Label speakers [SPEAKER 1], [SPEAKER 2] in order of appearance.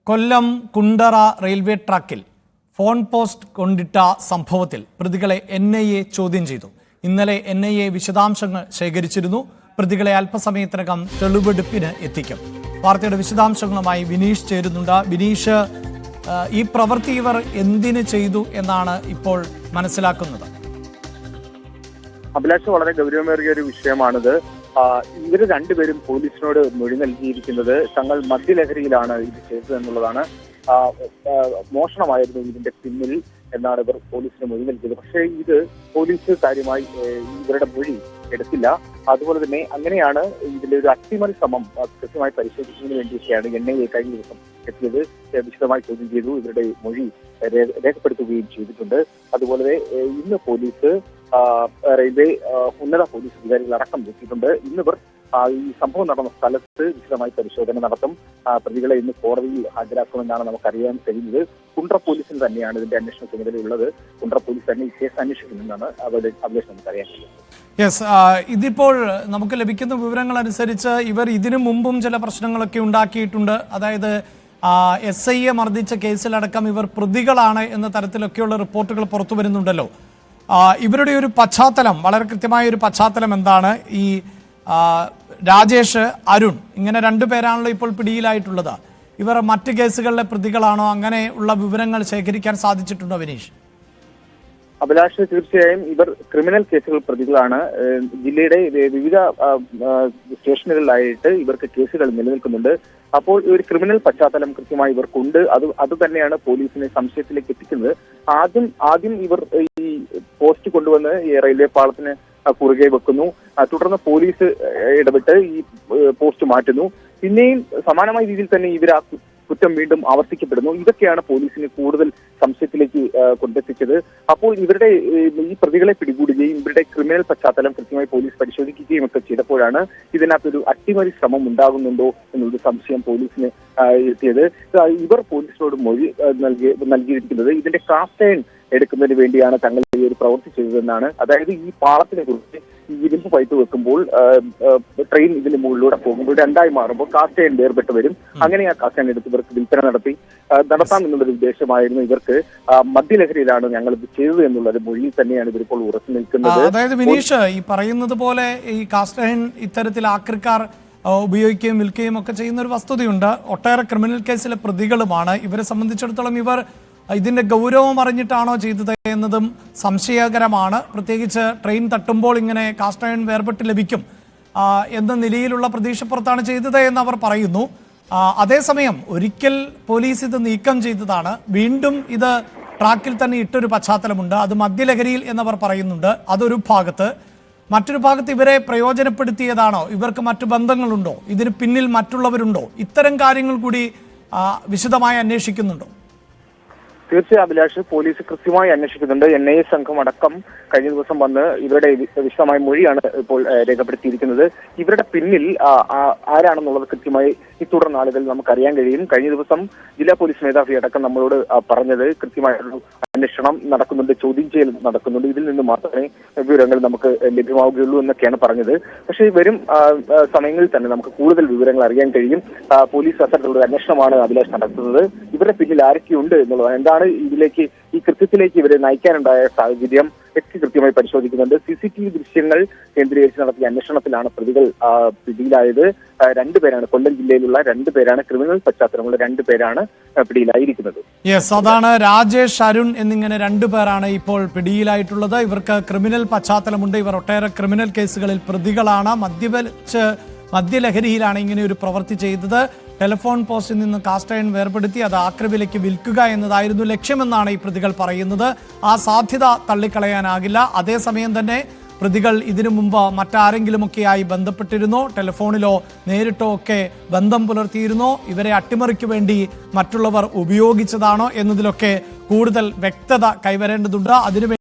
[SPEAKER 1] Kollam Kundara railway ട്രാക്കിൽ phone post കൊണ്ടിട്ട സംഭവത്തിൽ പ്രതികളെ NIA ചോദ്യം ചെയ്തു. ഇന്നലെ NIA വിശദാംശങ്ങൾ ശേഖരിച്ചിരുന്നു. പ്രതികളെ അല്പസമയത്തിനകം തെളിവെടുപ്പിന് എത്തിക്കും. വാർത്തയുടെ വിശദാംശങ്ങളുമായി വിനീഷ് ചേരുന്നുണ്ട്. വിനീഷ്, ഈ പ്രവൃത്തി ഇവർ എന്തിനു ചെയ്തു എന്നാണ് ഇപ്പോൾ മനസ്സിലാക്കുന്നത്?
[SPEAKER 2] അഭിലാഷ്, വളരെ ഗൗരവമേറിയ ഒരു വിഷയമാണിത്. ഇവര് രണ്ടുപേരും പോലീസിനോട് മൊഴി നൽകിയിരിക്കുന്നത് തങ്ങൾ മദ്യലഹരിയിലാണ് ഇത് ചെയ്തതെന്നുള്ളതാണ്. മോഷണമായിരുന്നു ഇതിന്റെ പിന്നിൽ എന്നാണ് ഇവർ പോലീസിന് മൊഴി നൽകിയത്. പക്ഷേ ഇത് പോലീസ് കാര്യമായി ഇവരുടെ മൊഴി എടുത്തില്ല. അതുപോലെ തന്നെ അങ്ങനെയാണ് ഇതിന്റെ ഒരു അട്ടിമറി ശ്രമം കൃത്യമായി പരിശോധിക്കുന്നതിന് വേണ്ടിയൊക്കെയാണ് NIA കഴിഞ്ഞ ദിവസം എത്തിയത്. വിശദമായി ചോദ്യം ചെയ്തു, ഇവരുടെ മൊഴി രേഖപ്പെടുത്തുകയും ചെയ്തിട്ടുണ്ട്. അതുപോലെ ഇന്ന് പോലീസ് റെയിൽവേ ഉന്നത പോലീസ് അധികാരികളടക്കം എത്തിയിട്ടുണ്ട്. ഇന്നിവർ ഈ സംഭവം നടന്ന സ്ഥലത്ത് വിശദമായി പരിശോധന നടത്തും. പ്രതികളെ ഇന്ന് കോടതിയിൽ ഹാജരാക്കുമെന്നാണ് നമുക്കറിയാൻ കഴിയുന്നത്. കുണ്ട്ര പോലീസിന് തന്നെയാണ് ഇതിന്റെ അന്വേഷണ ചുമതലയുള്ളത്. കുണ്ട്ര പോലീസ് തന്നെ ഈ കേസ് അന്വേഷിക്കുമെന്നാണ് അഭിലാഷ് നമുക്കറിയാൻ കഴിയുന്നത്.
[SPEAKER 1] ഇതിപ്പോൾ നമുക്ക് ലഭിക്കുന്ന വിവരങ്ങൾ അനുസരിച്ച് ഇവർ ഇതിനു മുമ്പും ചില പ്രശ്നങ്ങളൊക്കെ ഉണ്ടാക്കിയിട്ടുണ്ട്. അതായത് SIയെ മർദ്ദിച്ച കേസിലടക്കം ഇവർ പ്രതികളാണ് എന്ന തരത്തിലൊക്കെയുള്ള റിപ്പോർട്ടുകൾ പുറത്തു വരുന്നുണ്ടല്ലോ. ഇവരുടെ ഒരു പശ്ചാത്തലം, വളരെ കൃത്യമായ ഒരു പശ്ചാത്തലം എന്താണ്? ഈ രാജേഷ്, അരുൺ, ഇങ്ങനെ രണ്ടുപേരാണല്ലോ ഇപ്പോൾ പിടിയിലായിട്ടുള്ളത്. ഇവർ മറ്റ് കേസുകളിലെ പ്രതികളാണോ? അങ്ങനെ ഉള്ള വിവരങ്ങൾ ശേഖരിക്കാൻ സാധിച്ചിട്ടുണ്ടോ വിനീഷ്?
[SPEAKER 2] അഭിലാഷ്, തീർച്ചയായും ഇവർ ക്രിമിനൽ കേസുകൾ പ്രതികളാണ്. ജില്ലയുടെ വിവിധ സ്റ്റേഷനുകളിലായിട്ട് ഇവർക്ക് കേസുകൾ നിലനിൽക്കുന്നുണ്ട്. അപ്പോൾ ഒരു ക്രിമിനൽ പശ്ചാത്തലം കൃത്യമായി ഇവർക്കുണ്ട്. അത് തന്നെയാണ് പോലീസിനെ സംശയത്തിലേക്ക് എത്തിക്കുന്നത്. ആദ്യം ഇവർ ഈ പോസ്റ്റ് കൊണ്ടുവന്ന് ഈ റെയിൽവേ പാളത്തിന് കുറുകെ വെക്കുന്നു. തുടർന്ന് പോലീസ് ഇടപെട്ട് ഈ പോസ്റ്റ് മാറ്റുന്നു. പിന്നെയും സമാനമായ രീതിയിൽ തന്നെ ഇവർ ആ കുറ്റം വീണ്ടും ആവർത്തിക്കപ്പെടുന്നു. ഇതൊക്കെയാണ് പോലീസിനെ കൂടുതൽ സംശയത്തിലേക്ക് കൊണ്ടെത്തിച്ചത്. അപ്പോൾ ഇവരുടെ ഈ പ്രതികളെ പിടികൂടുകയും ഇവരുടെ ക്രിമിനൽ പശ്ചാത്തലം കൃത്യമായി പോലീസ് പരിശോധിക്കുകയും ഒക്കെ ചെയ്തപ്പോഴാണ് ഇതിനകത്തൊരു അട്ടിമറി ശ്രമം ഉണ്ടാകുന്നുണ്ടോ എന്നൊരു സംശയം പോലീസിന് എത്തിയത്. ഇവർ പോലീസിനോട് മൊഴി നൽകിയിരിക്കുന്നത് ഇതിന്റെ കാസ്റ്റ് അയൺ എടുക്കുന്നതിന് വേണ്ടിയാണ് തങ്ങൾ ഈ ഒരു പ്രവൃത്തി ചെയ്തതെന്നാണ്. അതായത് ഈ പാളത്തിനെ കുറിച്ച് ഈ ഇരുമ്പ് പൈപ്പ് വെക്കുമ്പോൾ ട്രെയിൻ ഇതിന് മുകളിലൂടെ പോകുമ്പോൾ രണ്ടായി മാറുമ്പോൾ കാസ്റ്റ് അയൺ വേർപെട്ട് വരും. അങ്ങനെ ആ കാസ്റ്റ് അയൺ എടുത്ത് ഇവർക്ക് വിൽപ്പന നടത്താം എന്നുള്ളൊരു ഉദ്ദേശമായിരുന്നു ഇവർക്ക്. മദ്യലഹരിയിലാണ് ഞങ്ങൾ ഇത് ചെയ്തത് എന്നുള്ളത് മൊഴിയിൽ തന്നെയാണ് ഇവരിപ്പോൾ ഉറച്ചു നിൽക്കുന്നത്.
[SPEAKER 1] അതായത് വിനീഷ്, ഈ പറയുന്നത് പോലെ ഈ കാസ്റ്റ് അയൺ ഇത്തരത്തിൽ ആക്രിക്കാർ ഉപയോഗിക്കുകയും വിൽക്കുകയും ഒക്കെ ചെയ്യുന്ന ഒരു വസ്തുതയുണ്ട്. ഒട്ടേറെ ക്രിമിനൽ കേസിലെ പ്രതികളുമാണ്. ഇവരെ സംബന്ധിച്ചിടത്തോളം ഇവർ ഇതിന്റെ ഗൗരവം അറിഞ്ഞിട്ടാണോ ചെയ്തത് എന്നതും സംശയകരമാണ്. പ്രത്യേകിച്ച് ട്രെയിൻ തട്ടുമ്പോൾ ഇങ്ങനെ കാസ്റ്റ് അയൺ വേർപെട്ട് ലഭിക്കും എന്ന നിലയിലുള്ള പ്രതീക്ഷപ്പുറത്താണ് ചെയ്തത് എന്ന് അവർ പറയുന്നു. അതേസമയം ഒരിക്കൽ പോലീസ് ഇത് നീക്കം ചെയ്തതാണ്. വീണ്ടും ഇത് ട്രാക്കിൽ തന്നെ ഇട്ടൊരു പശ്ചാത്തലമുണ്ട്. അത് മദ്യലഹരിയിൽ എന്നവർ പറയുന്നുണ്ട്. അതൊരു ഭാഗത്ത്. മറ്റൊരു ഭാഗത്ത് ഇവരെ പ്രയോജനപ്പെടുത്തിയതാണോ? ഇവർക്ക് മറ്റു ബന്ധങ്ങളുണ്ടോ? ഇതിന് പിന്നിൽ മറ്റുള്ളവരുണ്ടോ? ഇത്തരം കാര്യങ്ങൾ കൂടി വിശദമായി അന്വേഷിക്കുന്നുണ്ടോ?
[SPEAKER 2] തീർച്ചയായും അഭിലാഷ്, പോലീസ് കൃത്യമായി അന്വേഷിക്കുന്നുണ്ട്. NIA സംഘം അടക്കം കഴിഞ്ഞ ദിവസം വന്ന് ഇവരുടെ വിശദമായ മൊഴിയാണ് ഇപ്പോൾ രേഖപ്പെടുത്തിയിരിക്കുന്നത്. ഇവരുടെ പിന്നിൽ ആരാണെന്നുള്ളത് കൃത്യമായി ഈ തുടർ നാളുകളിൽ നമുക്കറിയാൻ കഴിയും. കഴിഞ്ഞ ദിവസം ജില്ലാ പോലീസ് മേധാവി അടക്കം നമ്മളോട് പറഞ്ഞത് കൃത്യമായൊരു അന്വേഷണം നടക്കുന്നുണ്ട്, ചോദ്യം ചെയ്യൽ നടക്കുന്നുണ്ട്. ഇതിൽ നിന്ന് മാത്രമേ വിവരങ്ങൾ നമുക്ക് ലഭ്യമാവുകയുള്ളൂ എന്നൊക്കെയാണ് പറഞ്ഞത്. പക്ഷേ വരും സമയങ്ങളിൽ തന്നെ നമുക്ക് കൂടുതൽ വിവരങ്ങൾ അറിയാൻ കഴിയും. പോലീസ് അത്തരത്തിലുള്ള അന്വേഷണമാണ് അഭിലാഷ് നടത്തുന്നത്. ഇവരുടെ പിന്നിൽ ആരൊക്കെയുണ്ട് എന്നുള്ളതാണ്, എന്താണ് ഇതിലേക്ക് ഈ കൃത്യത്തിലേക്ക് ഇവരെ നയിക്കാനുണ്ടായ സാഹചര്യം ഒക്കെ കൃത്യമായി പരിശോധിക്കുന്നുണ്ട്. CCTV ദൃശ്യങ്ങൾ കേന്ദ്രീകരിച്ച് നടത്തിയ അന്വേഷണത്തിലാണ് പ്രതികൾ പിടിയിലായത്. രണ്ടുപേരാണ്, കൊല്ലം ജില്ലയിലുള്ള രണ്ടുപേരാണ്, ക്രിമിനൽ പശ്ചാത്തലമുള്ള രണ്ടുപേരാണ് പിടിയിലായിരിക്കുന്നത്.
[SPEAKER 1] അതാണ് രാജേഷ്, അരുൺ എന്നിങ്ങനെ രണ്ടുപേരാണ് ഇപ്പോൾ പിടിയിലായിട്ടുള്ളത്. ഇവർക്ക് ക്രിമിനൽ പശ്ചാത്തലമുണ്ട്. ഇവർ ഒട്ടേറെ ക്രിമിനൽ കേസുകളിൽ പ്രതികളാണ്. മദ്യലഹരിയിലാണ് ഇങ്ങനെ ഒരു പ്രവൃത്തി ചെയ്തത്. ടെലിഫോൺ പോസ്റ്റിൽ നിന്ന് കാസ്റ്റ് അയൺ വേർപെടുത്തി അത് ആക്രവിലേക്ക് വിൽക്കുക എന്നതായിരുന്നു ലക്ഷ്യമെന്നാണ് ഈ പ്രതികൾ പറയുന്നത്. ആ സാധ്യത തള്ളിക്കളയാനാകില്ല. അതേസമയം തന്നെ പ്രതികൾ ഇതിനു മുമ്പ് മറ്റാരെങ്കിലുമൊക്കെയായി ബന്ധപ്പെട്ടിരുന്നോ, ടെലിഫോണിലോ നേരിട്ടോ ഒക്കെ ബന്ധം പുലർത്തിയിരുന്നോ, ഇവരെ അട്ടിമറിക്ക് വേണ്ടി മറ്റുള്ളവർ ഉപയോഗിച്ചതാണോ എന്നതിലൊക്കെ കൂടുതൽ വ്യക്തത കൈവരേണ്ടതുണ്ട്. അതിനുവേണ്ടി